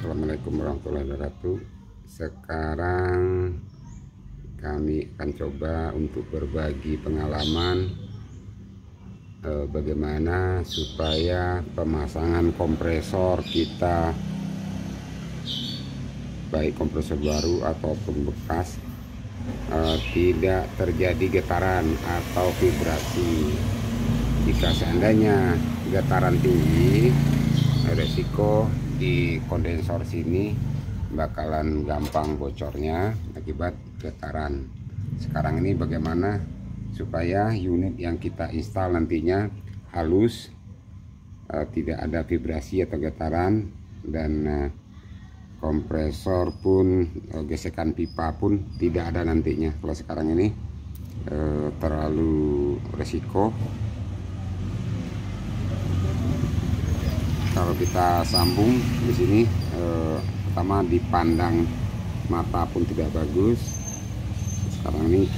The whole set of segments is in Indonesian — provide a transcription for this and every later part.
Assalamualaikum warahmatullahi wabarakatuh. Sekarang kami akan coba untuk berbagi pengalaman bagaimana supaya pemasangan kompresor kita, baik kompresor baru ataupun bekas, tidak terjadi getaran atau vibrasi. Jika seandainya getaran tinggi, resiko di kondensor sini bakalan gampang bocornya akibat getaran. Sekarang ini bagaimana supaya unit yang kita install nantinya halus, tidak ada vibrasi atau getaran, dan kompresor pun, gesekan pipa pun tidak ada nantinya. Kalau sekarang ini terlalu resiko. Kalau kita sambung di sini, pertama dipandang mata pun tidak bagus. Sekarang ini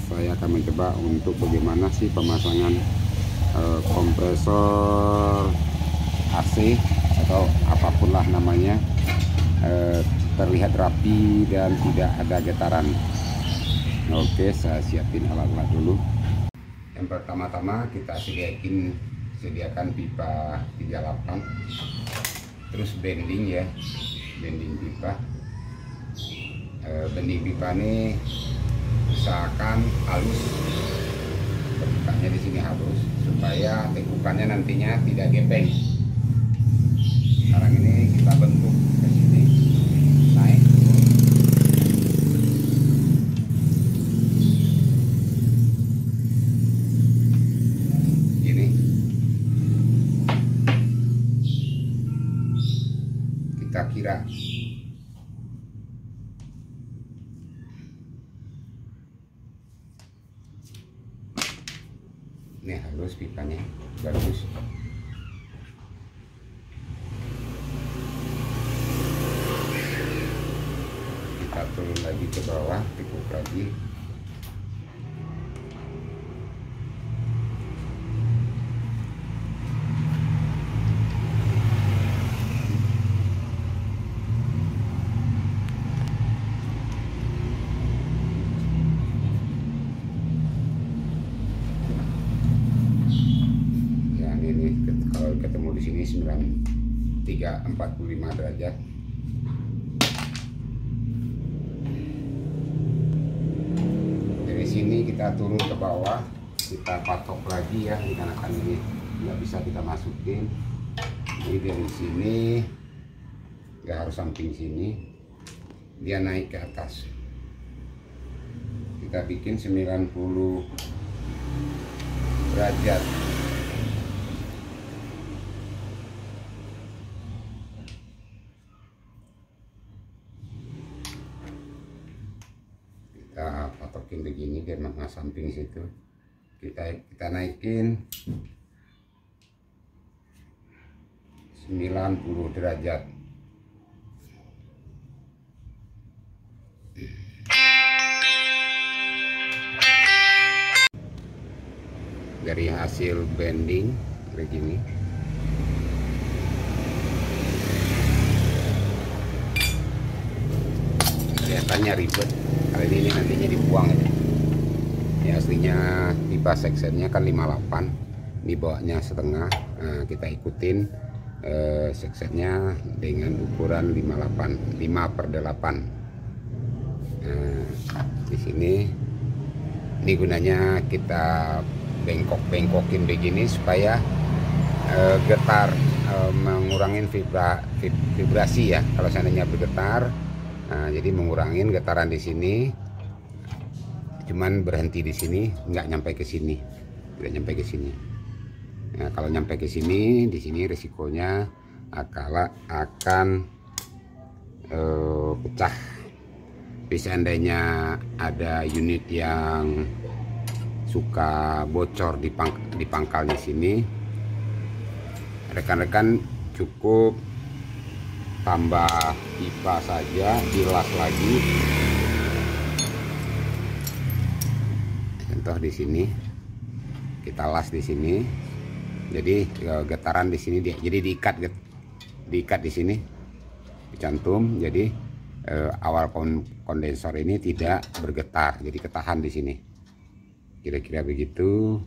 saya akan mencoba untuk bagaimana sih pemasangan kompresor AC atau apapun lah namanya, terlihat rapi dan tidak ada getaran. Oke, saya siapin alat-alat dulu. Yang pertama-tama kita sediakan pipa 38, terus bending ya, bending pipa. Bending pipa ini usahakan halus, tekukannya di sini halus supaya tekukannya nantinya tidak gepeng. Sekarang ini kita bentuk ke sini, naik gini. Kita kira ini halus, pipanya bagus. Kita turun lagi ke bawah, tekuk lagi. Kalau ketemu di sini 9345 derajat. Dari sini kita turun ke bawah, kita patok lagi ya, dikarenakan ini nggak bisa kita masukin. Jadi dari sini nggak harus samping sini, dia naik ke atas. Kita bikin 90 derajat. Kita patokin begini biar nggak samping situ. Kita naikin 90 derajat. Dari hasil bending begini. Kelihatannya ribet. Kali ini nantinya dibuang ya. Ya aslinya pipa sectionnya kan 58, dibawanya setengah. Nah, kita ikutin sectionnya dengan ukuran 58, 5/8. Nah, di sini ini gunanya kita bengkokin begini supaya getar, mengurangin vibrasi ya. Kalau seandainya bergetar, nah, jadi mengurangin getaran di sini, cuman berhenti di sini, nggak nyampe ke sini, tidak nyampe ke sini. Nah, kalau nyampe ke sini, di sini risikonya akan pecah. Tapi seandainya ada unit yang suka bocor di pangkalnya sini, rekan-rekan cukup tambah pipa saja, dilas lagi. Contoh di sini, kita las di sini. Jadi getaran di sini jadi diikat di sini. dicantum, jadi awal kondensor ini tidak bergetar, jadi ketahan di sini. Kira-kira begitu,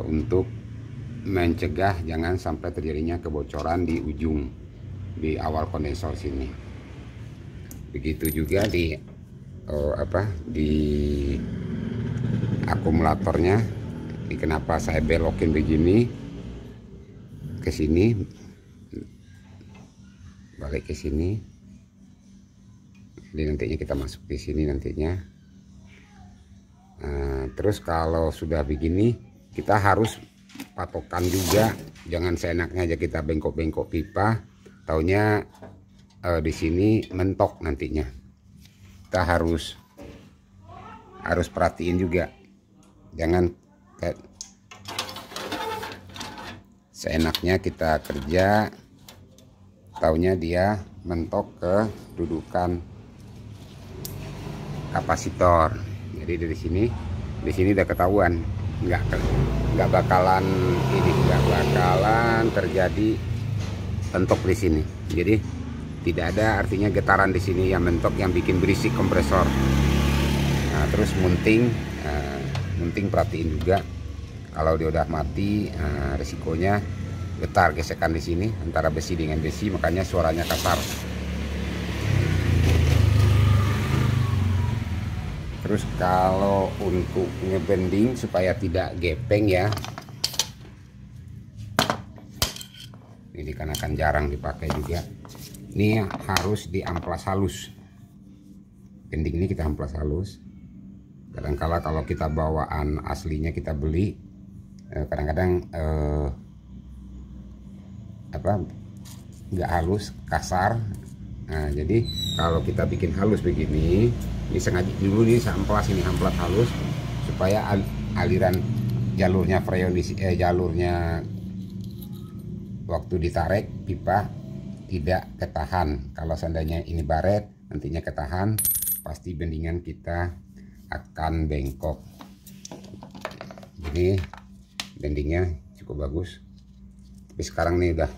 untuk mencegah jangan sampai terjadinya kebocoran di ujung, di awal kondensor sini. Begitu juga di di akumulatornya. Ini kenapa saya belokin begini ke sini, balik ke sini. Jadi nantinya kita masuk di sini nantinya. Terus kalau sudah begini, kita harus patokan juga, jangan seenaknya aja kita bengkok-bengkok pipa, taunya di sini mentok nantinya. Kita harus perhatiin juga, jangan seenaknya kita kerja, taunya dia mentok ke dudukan kapasitor. Jadi dari sini, di sini udah ketahuan, nggak bakalan terjadi mentok di sini. Jadi tidak ada artinya getaran di sini yang mentok yang bikin berisik kompresor. Nah, terus munting perhatiin juga, kalau dia udah mati, resikonya getar, gesekan di sini antara besi dengan besi, makanya suaranya kasar. Terus kalau untuk ngebending supaya tidak gepeng ya, ini dikarenakan jarang dipakai juga, ini harus diamplas halus. Bending ini kita amplas halus. Kadang-kala kalau kita bawaan aslinya kita beli, kadang-kadang nggak halus, kasar. Nah, jadi kalau kita bikin halus begini, ini sengaja dulu nih saya amplas, ini amplas halus supaya aliran jalurnya freon jalurnya waktu ditarik pipa tidak ketahan. Kalau seandainya ini baret, nantinya ketahan, pasti bendingan kita akan bengkok. Jadi bendingnya cukup bagus. Tapi sekarang nih udah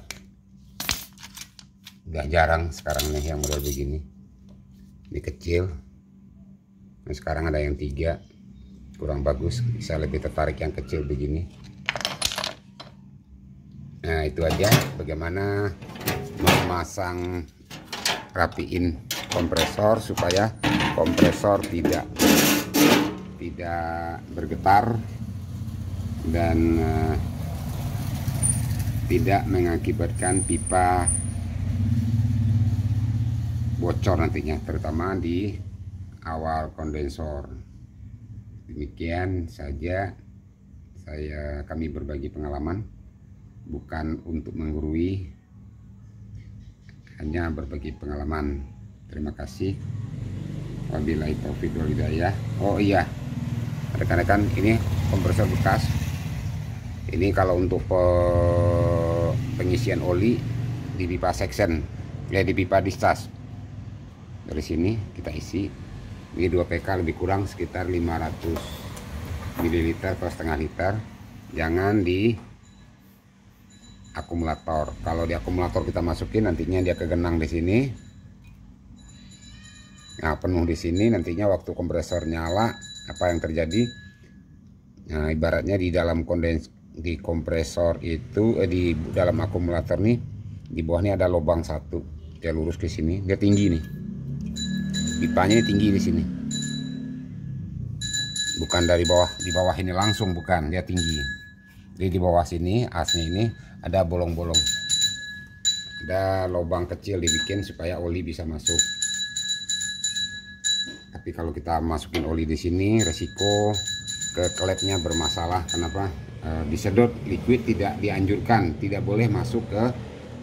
jarang sekarang nih yang model begini. Ini kecil. Nah, sekarang ada yang 3, kurang bagus. Bisa lebih tertarik yang kecil begini. Nah, itu aja bagaimana memasang, rapiin kompresor supaya kompresor tidak bergetar dan tidak mengakibatkan pipa bocor nantinya, terutama di awal kondensor. Demikian saja kami berbagi pengalaman, bukan untuk menggurui, hanya berbagi pengalaman. Terima kasih. Wabillahi taufiq wal hidayah. Oh iya, rekan-rekan, ini kompresor bekas. Ini kalau untuk pengisian oli di pipa section, ya di pipa distas. Dari sini kita isi. Ini 2 PK lebih kurang sekitar 500 ml per setengah liter. Jangan di akumulator. Kalau di akumulator kita masukin, nantinya dia kegenang di sini. Nah, penuh di sini, nantinya waktu kompresor nyala, apa yang terjadi? Nah, ibaratnya di dalam di kompresor itu, di dalam akumulator nih, di bawahnya ada lubang 1. Dia lurus ke sini, dia tinggi nih. Pipanya ini tinggi di sini. Bukan dari bawah, di bawah ini langsung, bukan, dia tinggi. Jadi di bawah sini, asnya ini ada bolong-bolong. Ada lubang kecil dibikin supaya oli bisa masuk. Tapi kalau kita masukin oli di sini, resiko ke klepnya bermasalah. Kenapa? Disedot liquid tidak dianjurkan, tidak boleh masuk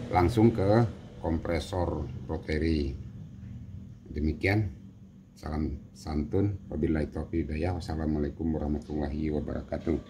langsung ke kompresor rotary. Demikian, salam santun, wabillahi taufiq hidayah. Wassalamualaikum warahmatullahi wabarakatuh.